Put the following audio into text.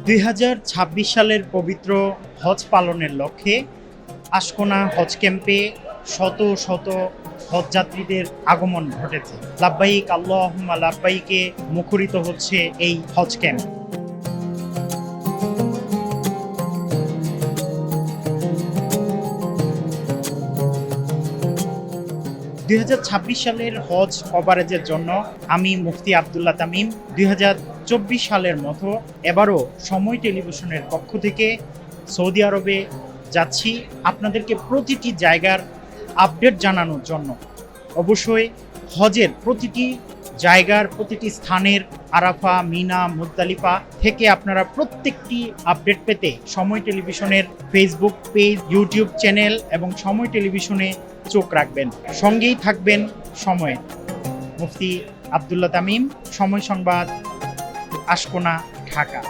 2026 সালের পবিত্র হজ পালনের লক্ষ্যে আশকোনা হজ ক্যাম্পে শত শত হজযাত্রীদের আগমন ঘটেছে। লাব্বাইক আল্লাহুম্মা লাব্বাইকে মুখরিত হচ্ছে এই হজ ক্যাম্প। সালের হজ কভারেজের জন্য আমি মুফতি আব্দুল্লাহ তামিম 2024 সালের মতো এবারও সময় টেলিভিশনের পক্ষ থেকে সৌদি আরবে যাচ্ছি আপনাদেরকে প্রতিটি জায়গার আপডেট জানানোর জন্য। অবশ্যই হজের প্রতিটি জায়গার প্রতিটি স্থানের আরাফা, মিনা, মুজদালিফা থেকে আপনারা প্রত্যেকটি আপডেট পেতে সময় টেলিভিশনের ফেসবুক পেজ, ইউটিউব চ্যানেল এবং সময় টেলিভিশনে চোখ রাখবেন। সঙ্গেই থাকবেন সময়ে। মুফতি আব্দুল্লাহ তামিম, সময় সংবাদ, আশকোনা, ঢাকা।